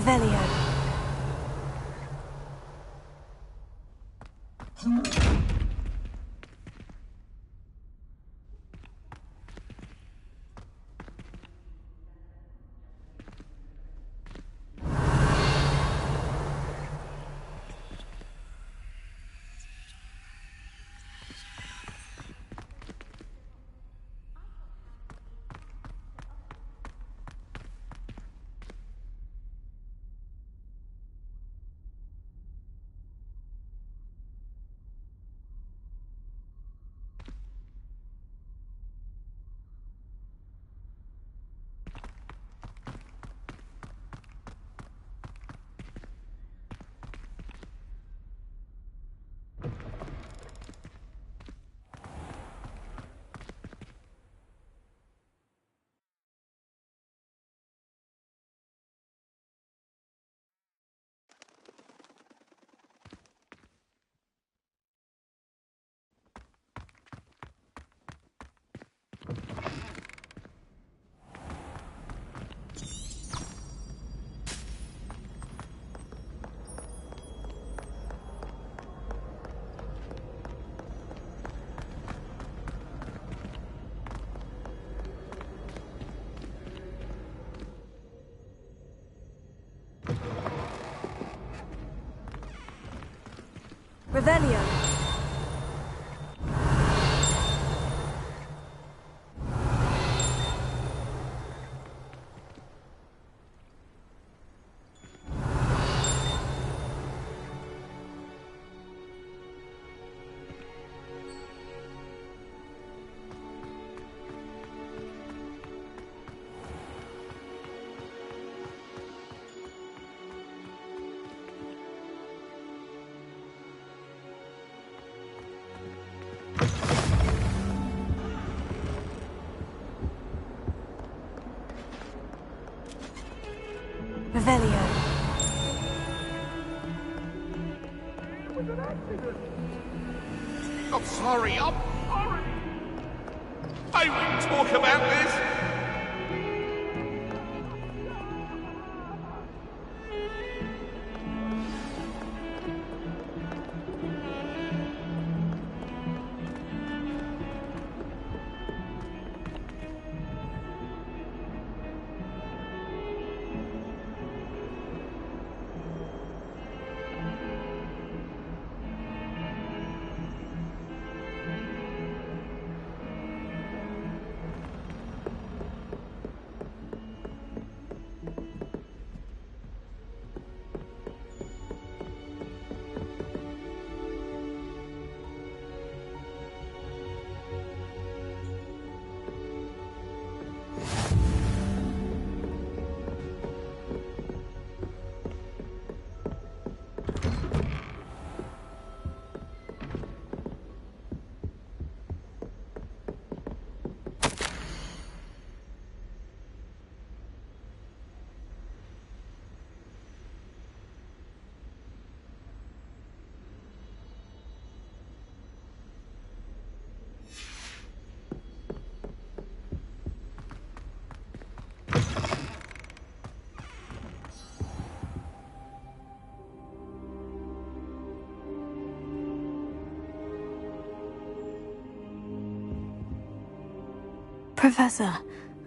Revelio. Revelio. Revelio. I'm sorry. I won't talk about this. Professor,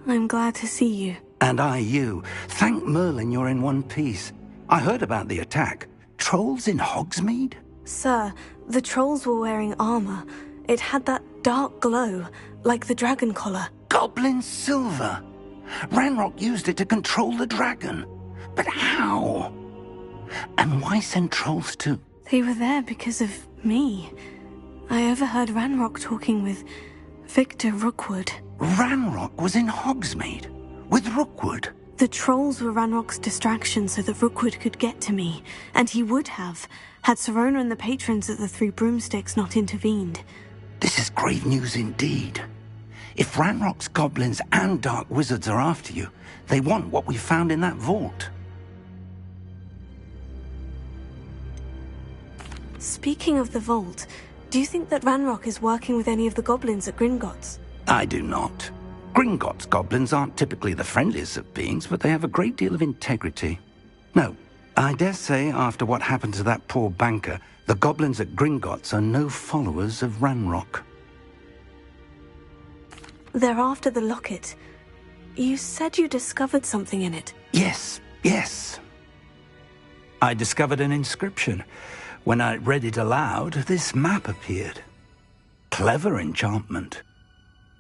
I'm glad to see you. And I you. Thank Merlin you're in one piece. I heard about the attack. Trolls in Hogsmeade? Sir, the trolls were wearing armor. It had that dark glow, like the dragon collar. Goblin silver! Ranrock used it to control the dragon. But how? And why send trolls to... They were there because of me. I overheard Ranrock talking with Victor Rookwood. Ranrock was in Hogsmeade? With Rookwood? The trolls were Ranrock's distraction so that Rookwood could get to me, and he would have, had Sirona and the patrons at the Three Broomsticks not intervened. This is grave news indeed. If Ranrock's goblins and dark wizards are after you, they want what we found in that vault. Speaking of the vault, do you think that Ranrock is working with any of the goblins at Gringotts? I do not. Gringotts goblins aren't typically the friendliest of beings, but they have a great deal of integrity. No, I dare say after what happened to that poor banker, the goblins at Gringotts are no followers of Ranrock. They're after the locket. You said you discovered something in it. Yes. I discovered an inscription. When I read it aloud, this map appeared. Clever enchantment.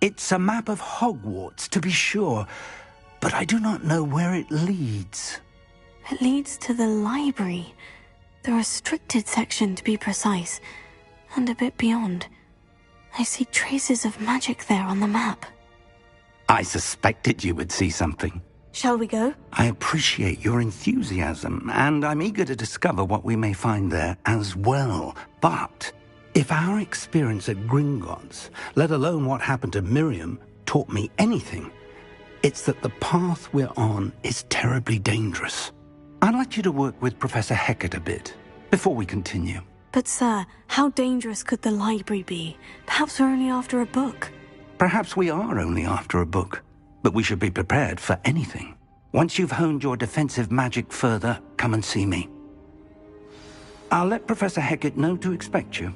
It's a map of Hogwarts, to be sure, but I do not know where it leads. It leads to the library. The restricted section, to be precise, and a bit beyond. I see traces of magic there on the map. I suspected you would see something. Shall we go? I appreciate your enthusiasm, and I'm eager to discover what we may find there as well. But if our experience at Gringotts, let alone what happened to Miriam, taught me anything, it's that the path we're on is terribly dangerous. I'd like you to work with Professor Hecat a bit before we continue. But sir, how dangerous could the library be? Perhaps we're only after a book. Perhaps we are only after a book, but we should be prepared for anything. Once you've honed your defensive magic further, come and see me. I'll let Professor Hecat know to expect you.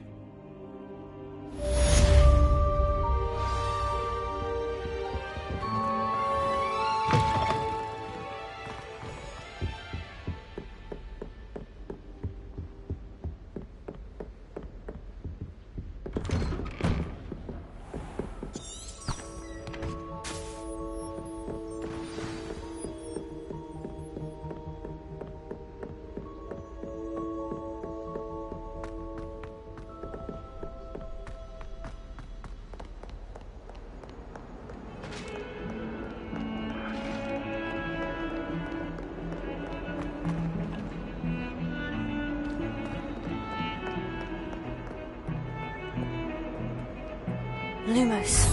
Lumos.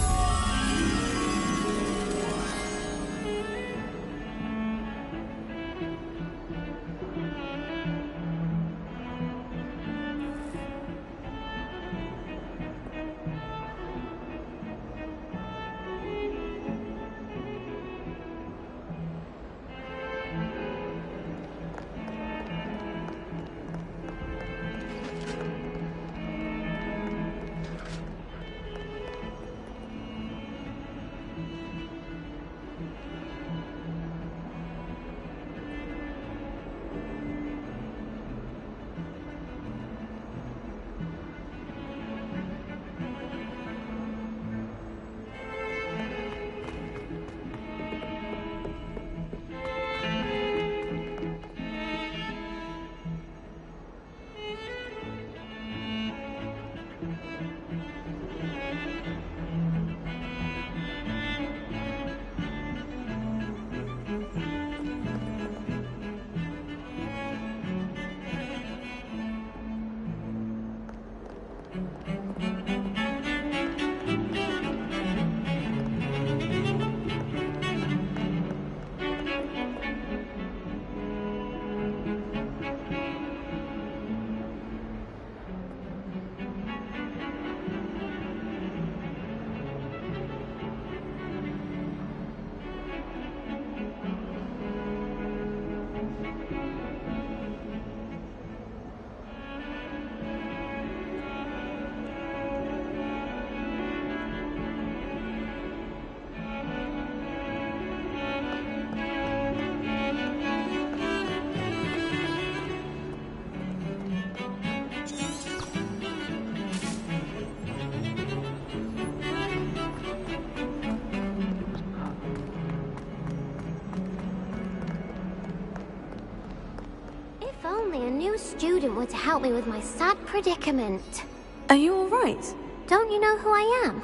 Only a new student were to help me with my sad predicament. Are you all right? Don't you know who I am?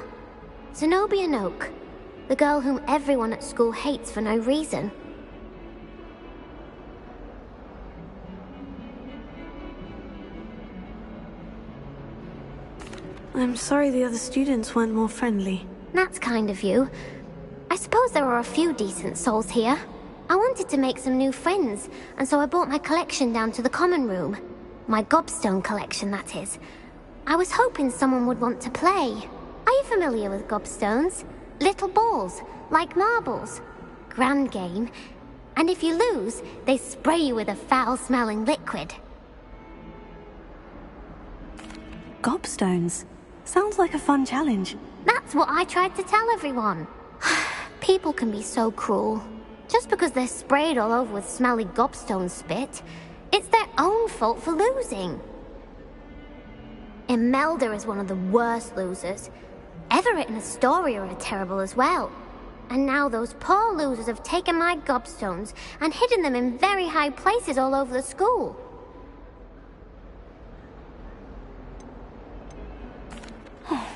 Zenobia Noak, the girl whom everyone at school hates for no reason. I'm sorry the other students weren't more friendly. That's kind of you. I suppose there are a few decent souls here. I wanted to make some new friends, and so I brought my collection down to the common room. My gobstone collection, that is. I was hoping someone would want to play. Are you familiar with gobstones? Little balls, like marbles. Grand game. And if you lose, they spray you with a foul-smelling liquid. Gobstones. Sounds like a fun challenge. That's what I tried to tell everyone. People can be so cruel. Just because they're sprayed all over with smelly gobstone spit, it's their own fault for losing. Imelda is one of the worst losers. Everett and Astoria are terrible as well. And now those poor losers have taken my gobstones and hidden them in very high places all over the school.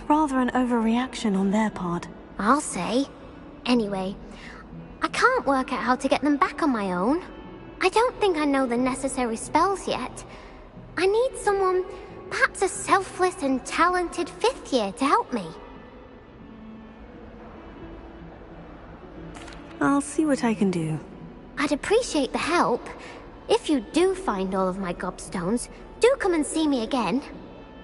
Rather an overreaction on their part. I'll say. Anyway, I can't work out how to get them back on my own. I don't think I know the necessary spells yet. I need someone, perhaps a selfless and talented 5th year to help me. I'll see what I can do. I'd appreciate the help. If you do find all of my gobstones, do come and see me again.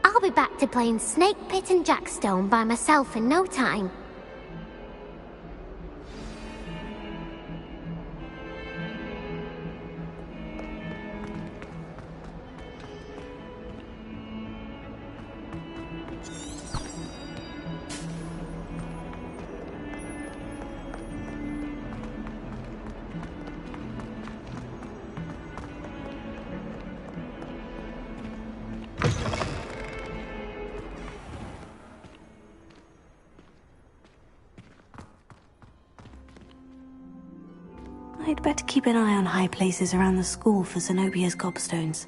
I'll be back to playing Snake Pit and Jackstone by myself in no time. I'd better keep an eye on high places around the school for Zenobia's gobstones.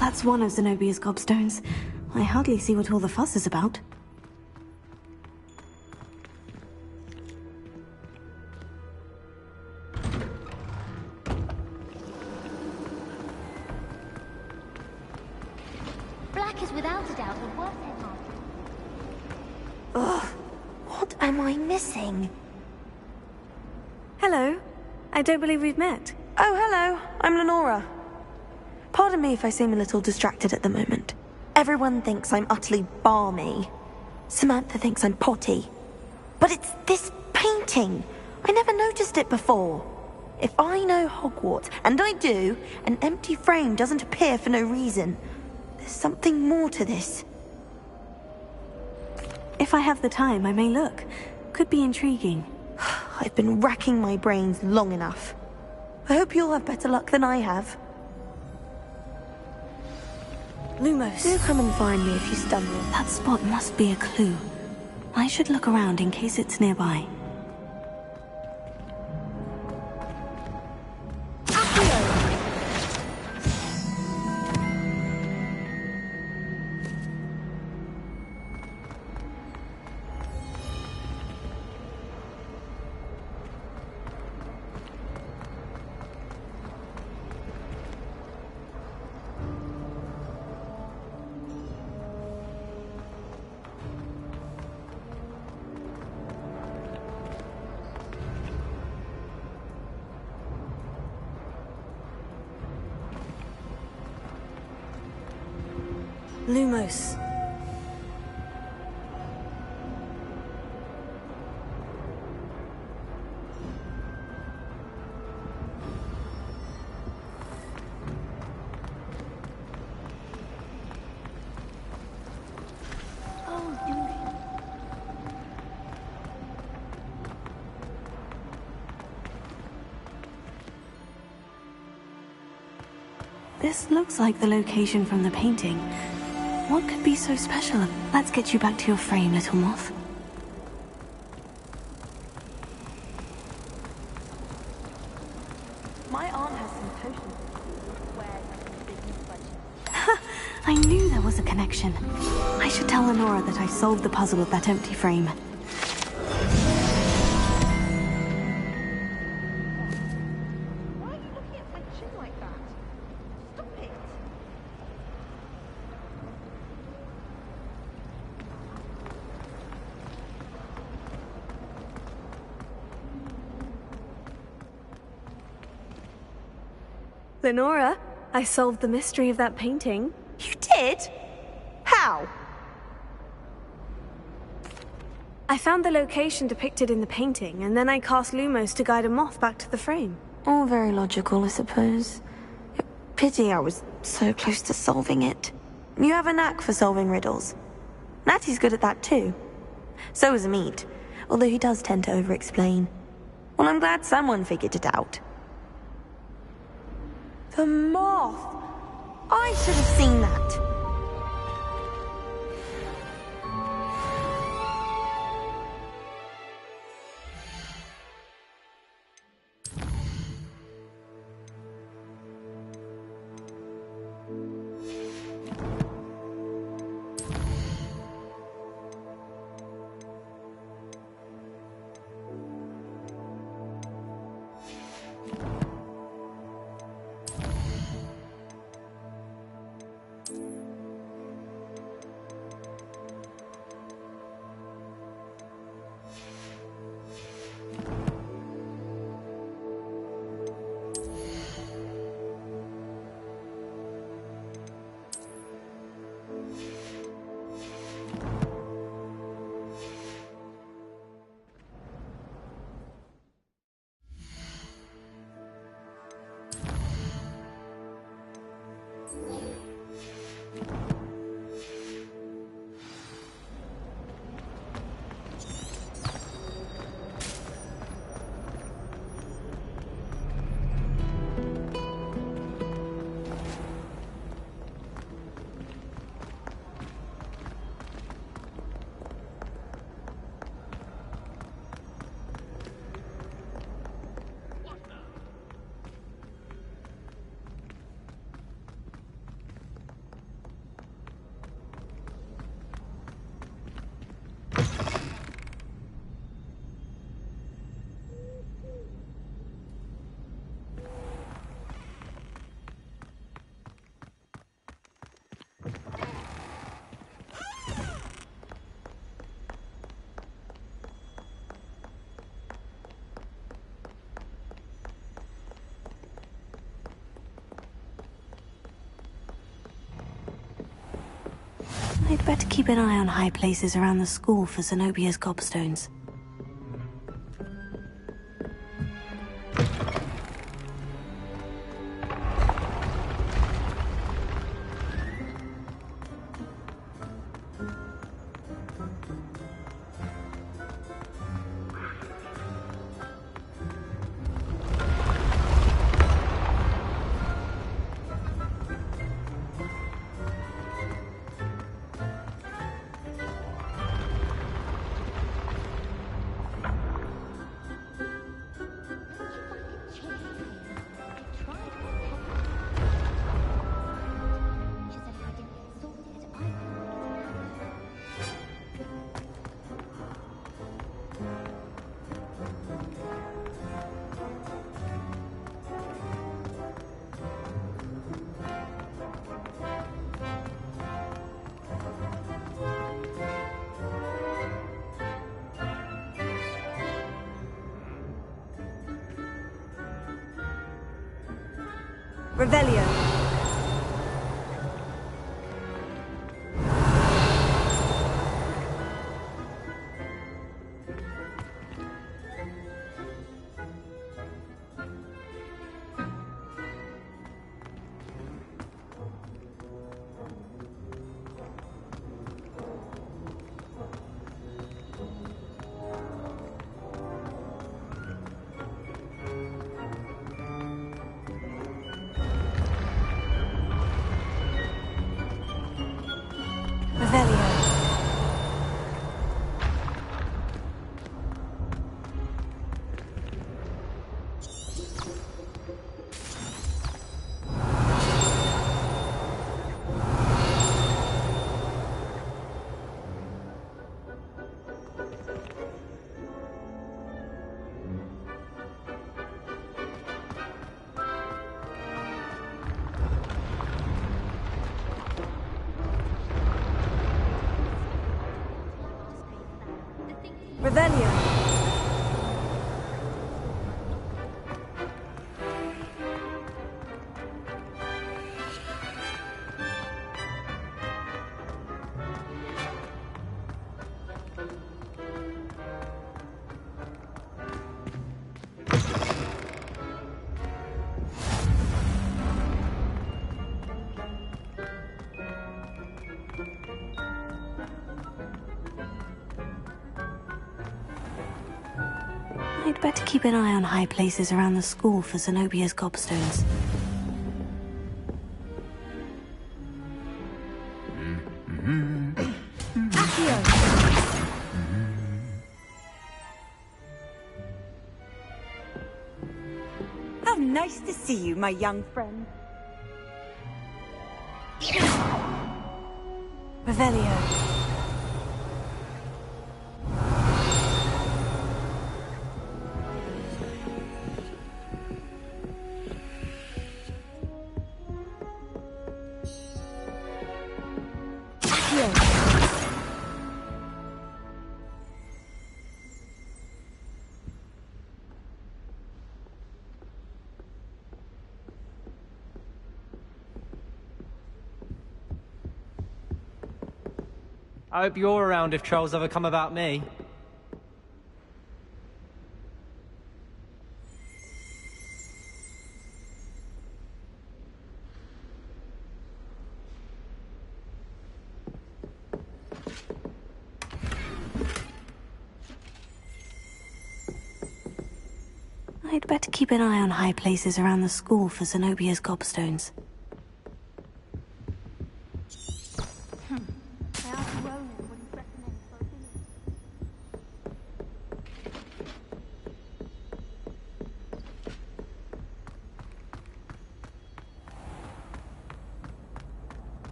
That's one of Zenobia's gobstones. I hardly see what all the fuss is about. Black is without a doubt the worst headmaster. Ugh, what am I missing? Hello. I don't believe we've met. Oh, hello. I'm Lenora. Pardon me if I seem a little distracted at the moment. Everyone thinks I'm utterly balmy. Samantha thinks I'm potty. But it's this painting. I never noticed it before. If I know Hogwarts, and I do, an empty frame doesn't appear for no reason. There's something more to this. If I have the time, I may look. Could be intriguing. I've been racking my brains long enough. I hope you'll have better luck than I have. Lumos. Do come and find me if you stumble. That spot must be a clue. I should look around in case it's nearby. Lumos. This looks like the location from the painting. What could be so special? Let's get you back to your frame, little moth. My aunt has some potions. I knew there was a connection. I should tell Lenora that I solved the puzzle of that empty frame. Why are you looking at my chin like that? Lenora, I solved the mystery of that painting. You did? How? I found the location depicted in the painting, and then I cast Lumos to guide a moth back to the frame. All very logical, I suppose. Pity I was so close to solving it. You have a knack for solving riddles. Natty's good at that too. So is Amit, although he does tend to over-explain. Well, I'm glad someone figured it out. The moth! I should have seen that. I'd better keep an eye on high places around the school for Zenobia's gobstones. Revelio. Revelio. I'd better keep an eye on high places around the school for Zenobia's gobstones. How nice to see you, my young friend. Revelio. I hope you're around if trolls ever come about me. I'd better keep an eye on high places around the school for Zenobia's gobstones.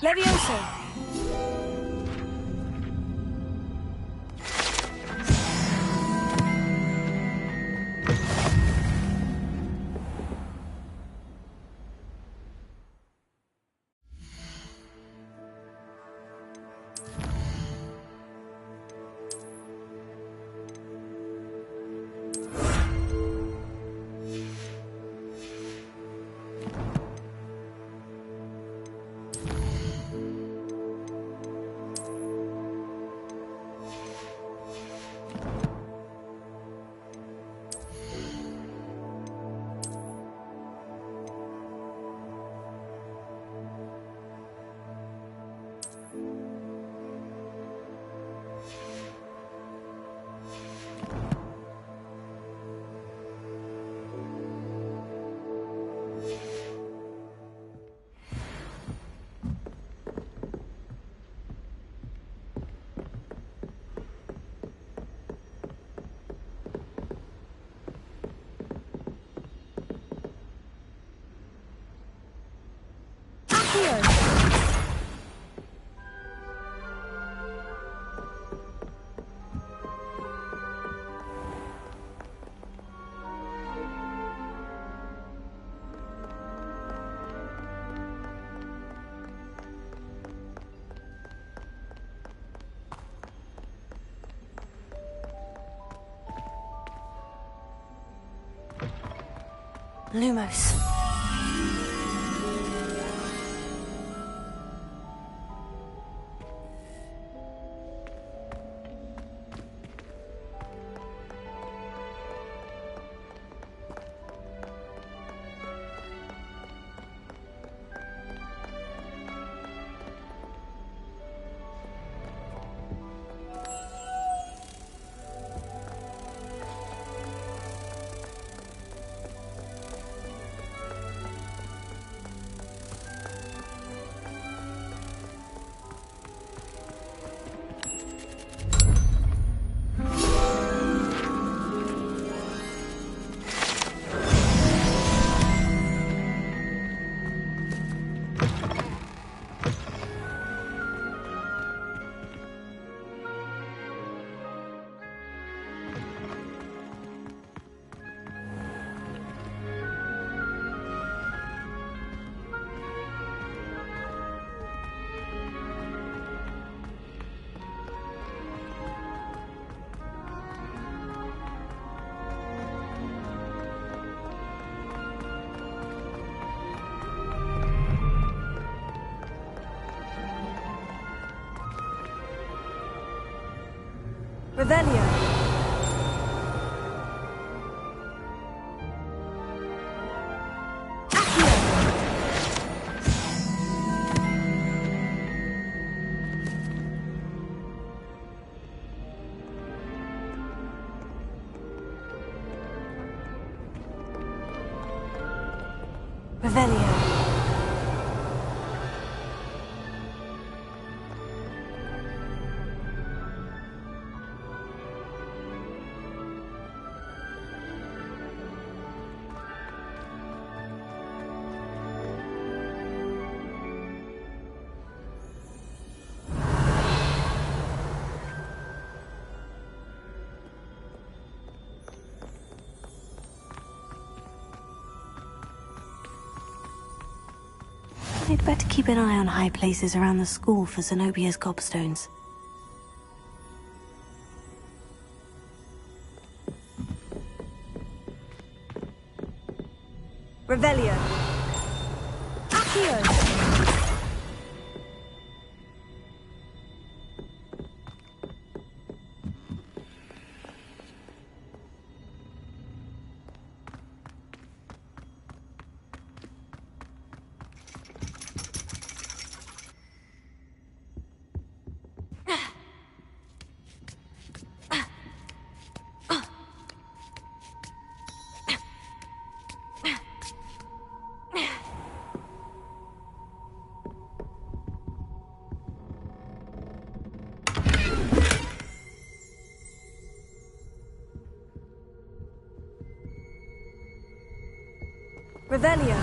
Levioso! Lumos. Revelio. Revelio. I'd better keep an eye on high places around the school for Zenobia's gobstones. Revelio. Accio. Revelio.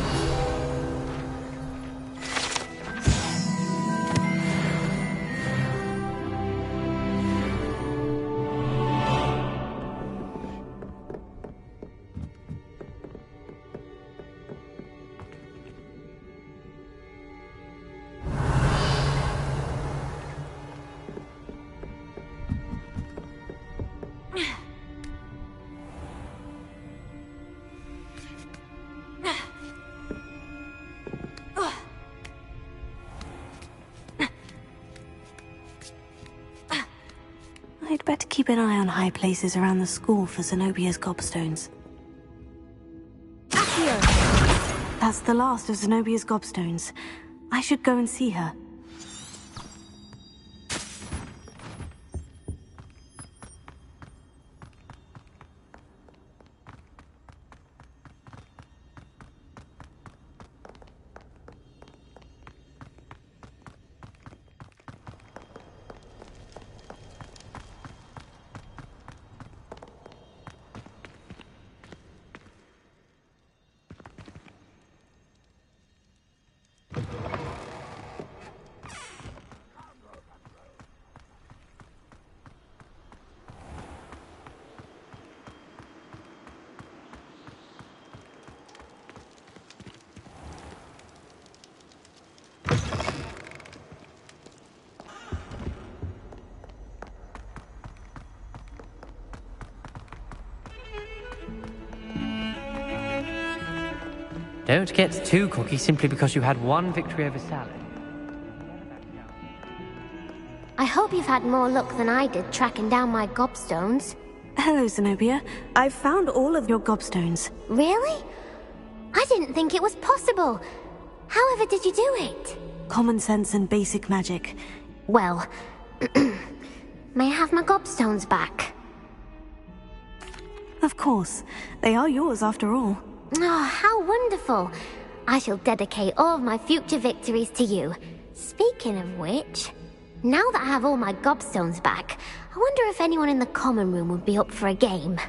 I'd better keep an eye on high places around the school for Zenobia's gobstones. Accio. That's the last of Zenobia's gobstones. I should go and see her. Don't get too cocky simply because you had one victory over Sally. I hope you've had more luck than I did tracking down my gobstones. Hello, Zenobia. I've found all of your gobstones. Really? I didn't think it was possible. However did you do it? Common sense and basic magic. Well, may I have my gobstones back? Of course. They are yours after all. Oh, how wonderful. I shall dedicate all of my future victories to you. Speaking of which, now that I have all my gobstones back, I wonder if anyone in the common room would be up for a game.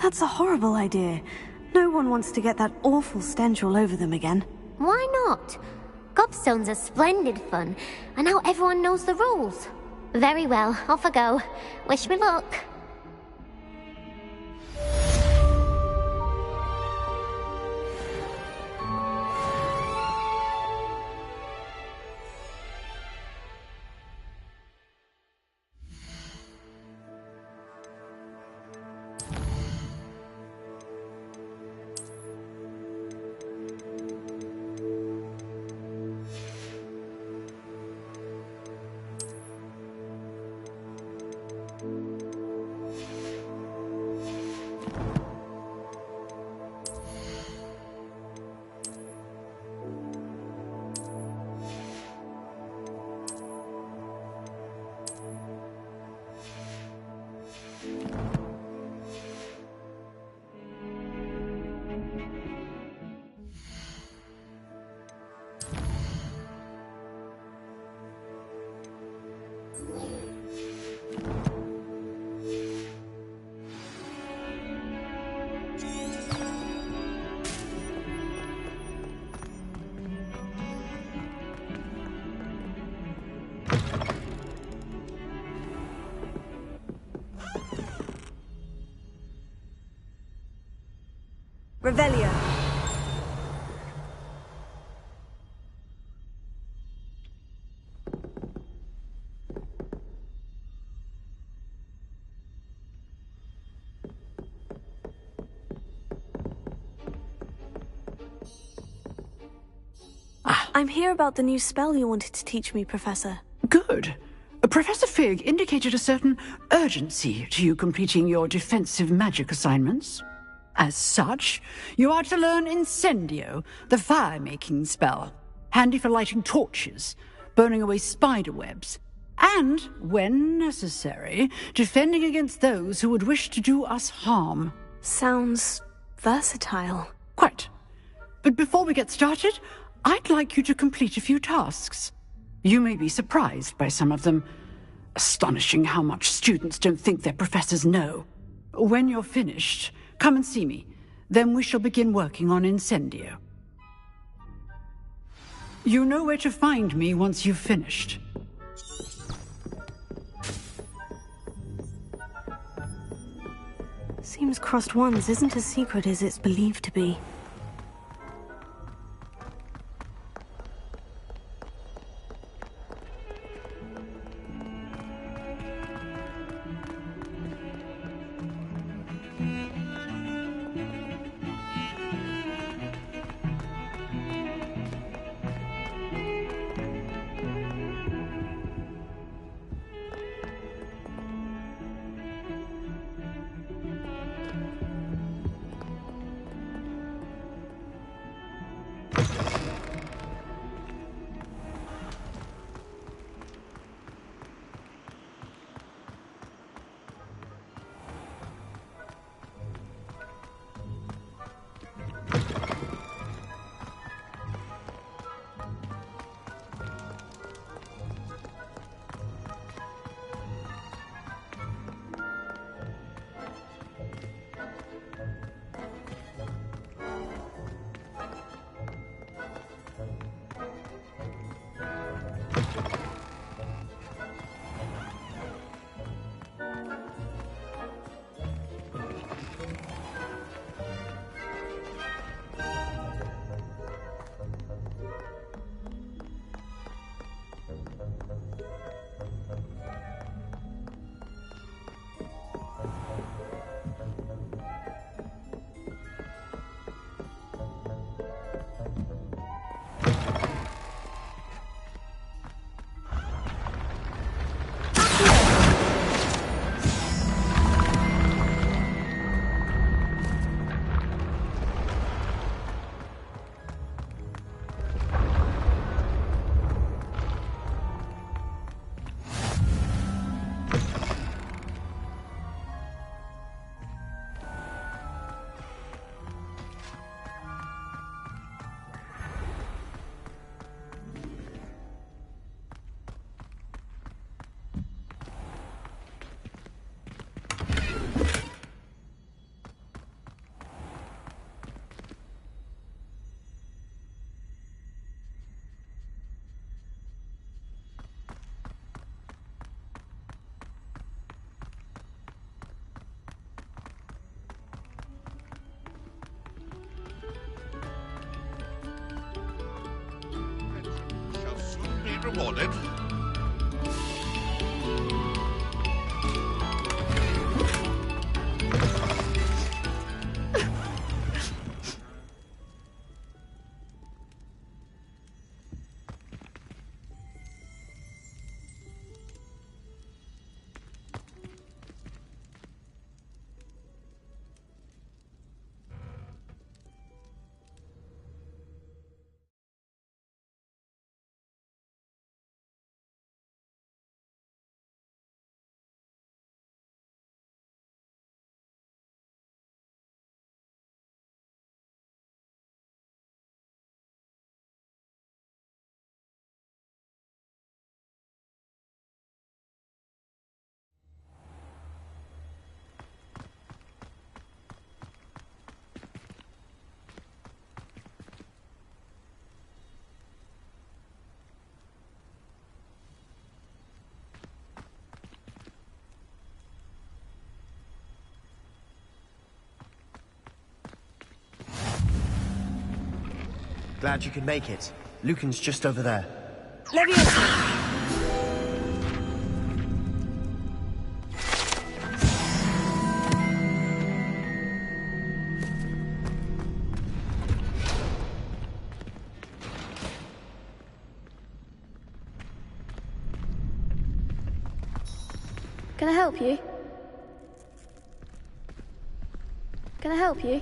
That's a horrible idea. No one wants to get that awful stench all over them again. Why not? Gobstones are splendid fun, and now everyone knows the rules. Very well, off I go. Wish me luck. Revelio. I'm here about the new spell you wanted to teach me, Professor. Good. Professor Fig indicated a certain urgency to you completing your defensive magic assignments. As such, you are to learn Incendio, the fire-making spell, handy for lighting torches, burning away spider webs, and, when necessary, defending against those who would wish to do us harm. Sounds versatile. Quite. But before we get started, I'd like you to complete a few tasks. You may be surprised by some of them. Astonishing how much students don't think their professors know. When you're finished, come and see me. Then we shall begin working on Incendio. You know where to find me once you've finished. Seems crossed wands isn't as secret as it's believed to be. Shall soon be rewarded. Glad you could make it. Lucan's just over there. Leviosa! Can I help you? Can I help you?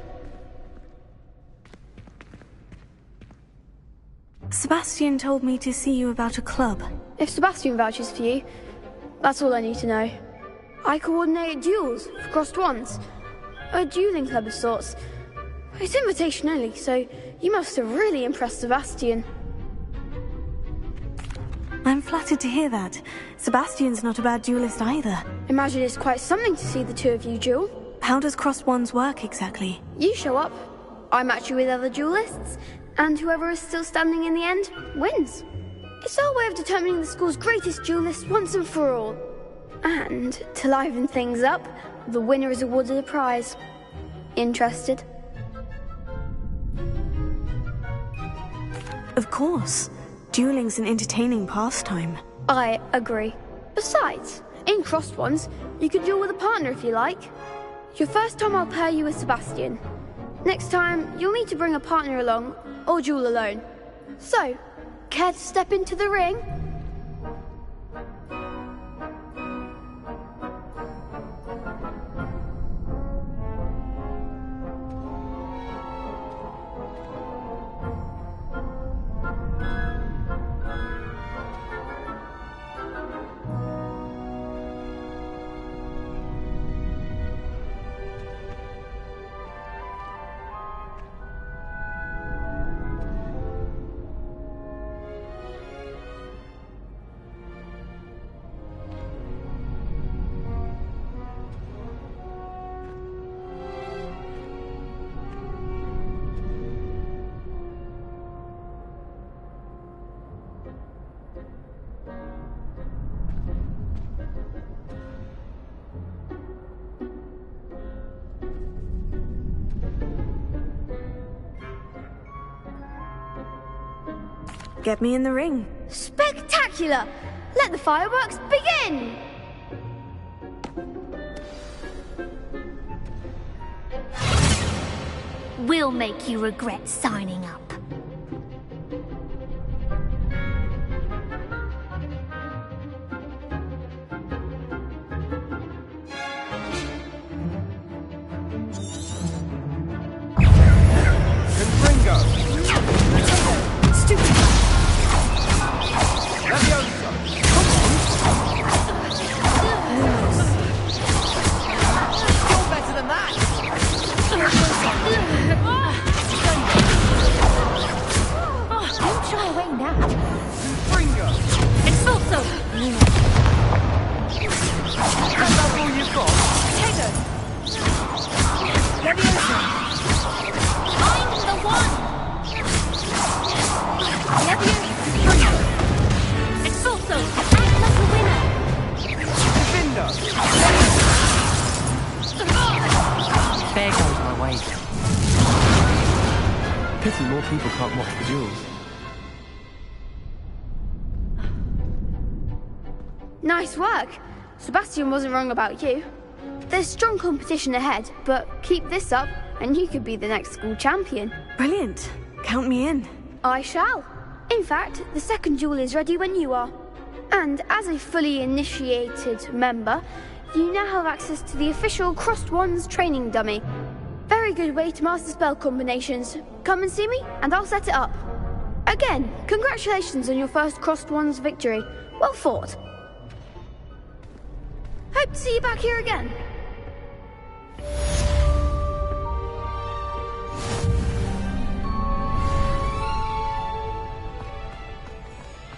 Sebastian told me to see you about a club. If Sebastian vouches for you, that's all I need to know. I coordinate duels for crossed wands. A dueling club of sorts. It's invitation only, so you must have really impressed Sebastian. I'm flattered to hear that. Sebastian's not a bad duelist either. Imagine it's quite something to see the two of you duel. How does crossed wands work exactly? You show up, I match you with other duelists, and whoever is still standing in the end wins. It's our way of determining the school's greatest duelist once and for all. And to liven things up, the winner is awarded a prize. Interested? Of course. Dueling's an entertaining pastime. I agree. Besides, in crossed wands, you can duel with a partner if you like. Your first time I'll pair you with Sebastian. Next time, you'll need to bring a partner along, or duel alone. So, care to step into the ring? Get me in the ring. Spectacular! Let the fireworks begin! We'll make you regret signing up. There goes my wager. Pity more people can't watch the duels. Nice work. Sebastian wasn't wrong about you. There's strong competition ahead, but keep this up and you could be the next school champion. Brilliant. Count me in. I shall. In fact, the second duel is ready when you are. And as a fully initiated member, you now have access to the official Crossed Wands training dummy. Very good way to master spell combinations. Come and see me, and I'll set it up. Again, congratulations on your first Crossed Wands victory. Well fought. Hope to see you back here again.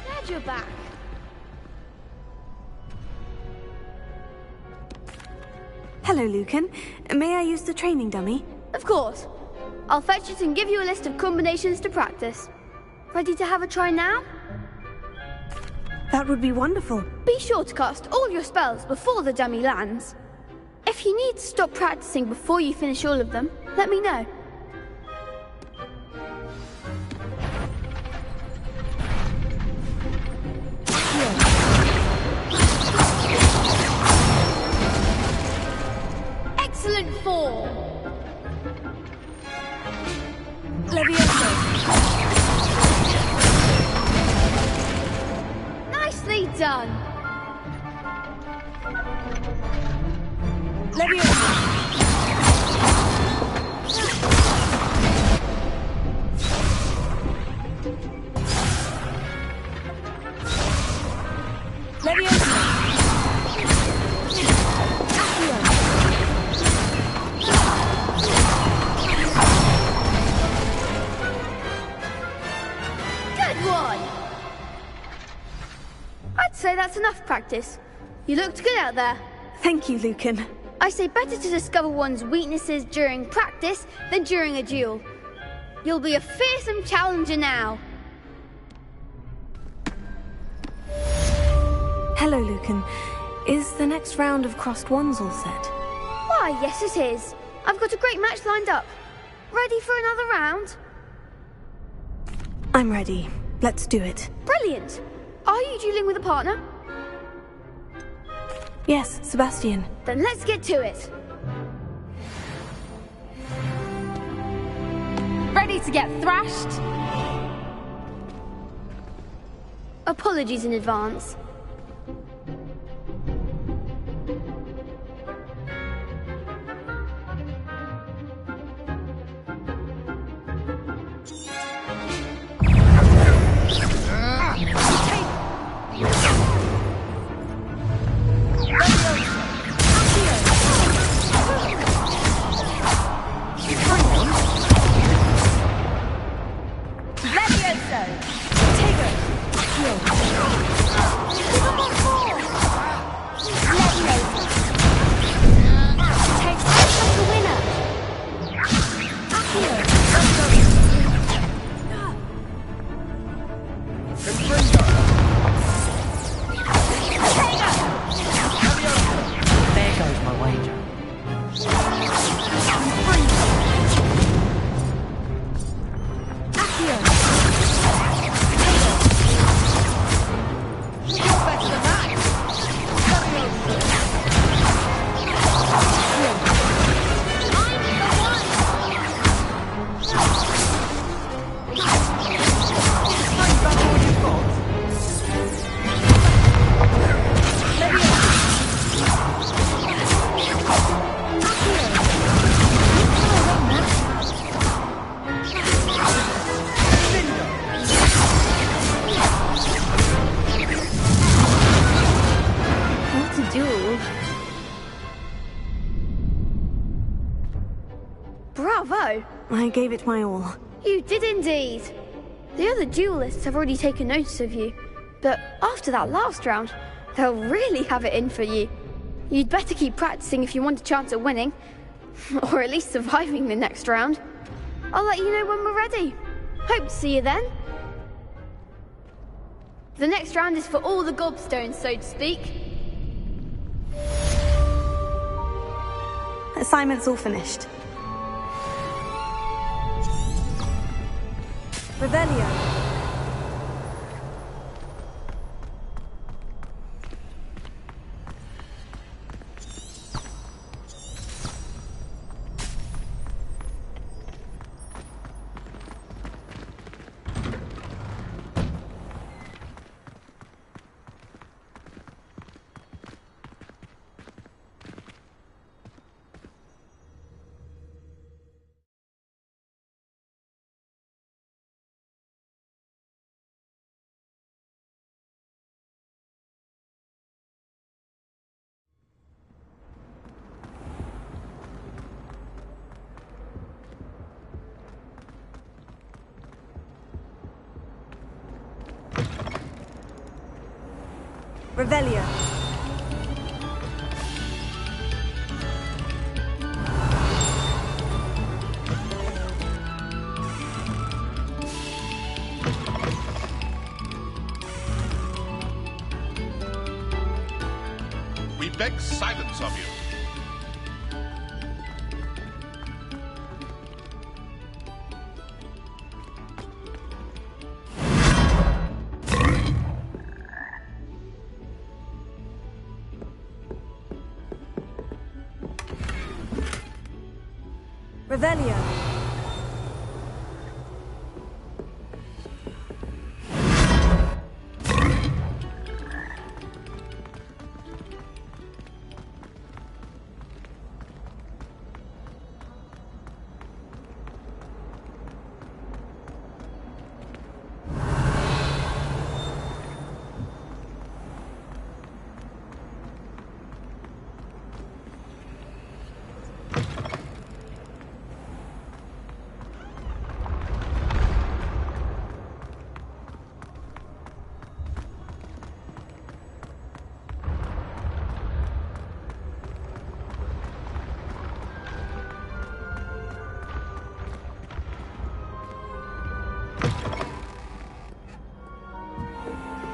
Glad you're back. Hello, Lucan. May I use the training dummy? Of course. I'll fetch it and give you a list of combinations to practice. Ready to have a try now? That would be wonderful. Be sure to cast all your spells before the dummy lands. If you need to stop practicing before you finish all of them, let me know. 4. Levioso. Nicely done. Levioso. Say that's enough practice. You looked good out there. Thank you, Lucan. I say better to discover one's weaknesses during practice than during a duel. You'll be a fearsome challenger now. Hello, Lucan. Is the next round of crossed wands all set? Why, yes it is. I've got a great match lined up. Ready for another round? I'm ready. Let's do it. Brilliant. Are you dueling with a partner? Yes, Sebastian. Then let's get to it. Ready to get thrashed? Apologies in advance. Bravo! I gave it my all. You did indeed. The other duelists have already taken notice of you, but after that last round, they'll really have it in for you. You'd better keep practicing if you want a chance at winning, or at least surviving the next round. I'll let you know when we're ready. Hope to see you then. The next round is for all the gobstones, so to speak. Assignment's all finished. Revelio. Revelio. We beg silence of you. Revelio.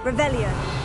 Revelio.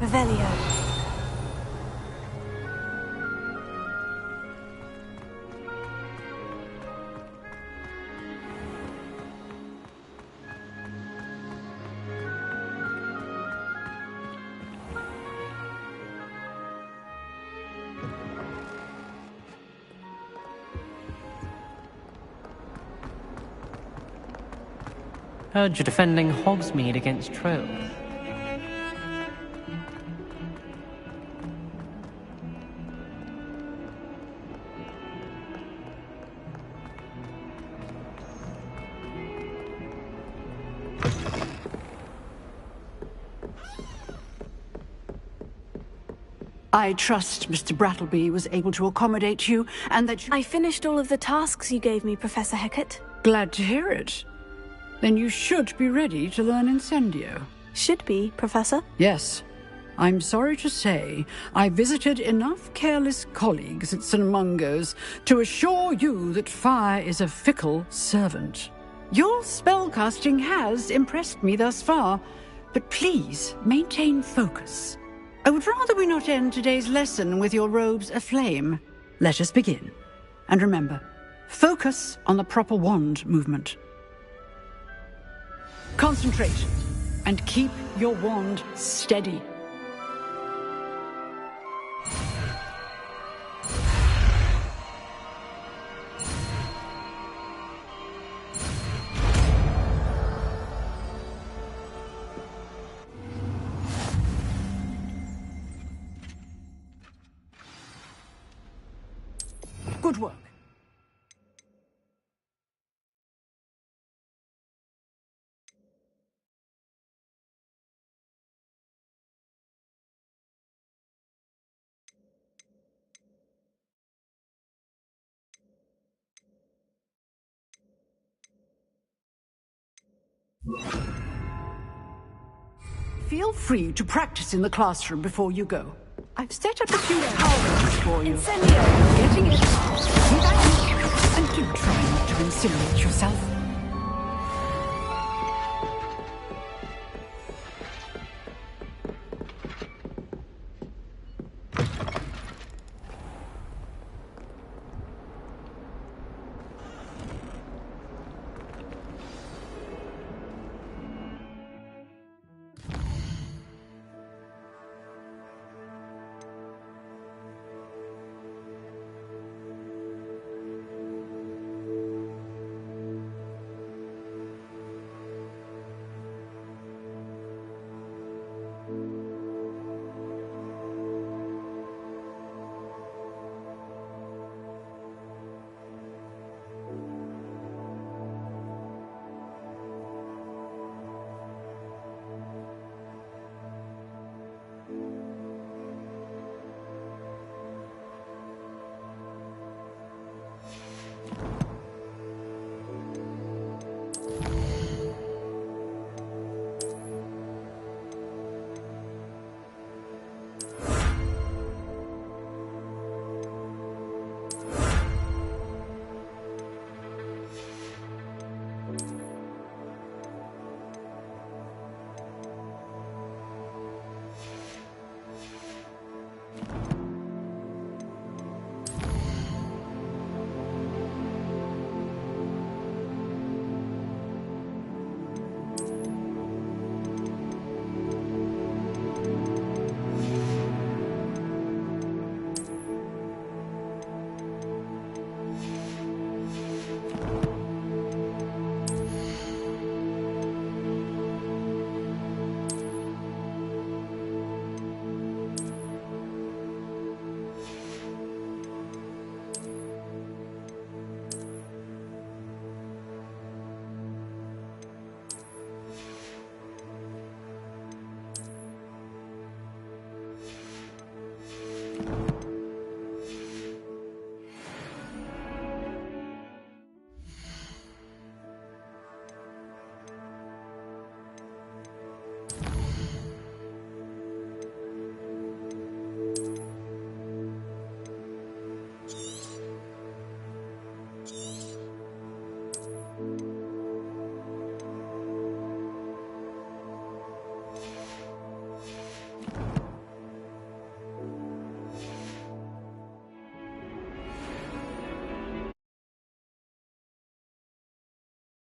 Revelio. Heard you're defending Hogsmeade against trolls. I trust Mr. Brattleby was able to accommodate you, and that you... I finished all of the tasks you gave me, Professor Hecat. Glad to hear it. Then you should be ready to learn Incendio. Should be, Professor? Yes. I'm sorry to say, I visited enough careless colleagues at St. Mungo's to assure you that fire is a fickle servant. Your spellcasting has impressed me thus far, but please maintain focus. I would rather we not end today's lesson with your robes aflame. Let us begin. And remember, focus on the proper wand movement. Concentrate, and keep your wand steady. Good work. Feel free to practice in the classroom before you go. I've set up a few towers for you. Incendio! Getting it. See that? And do try not to incinerate yourself.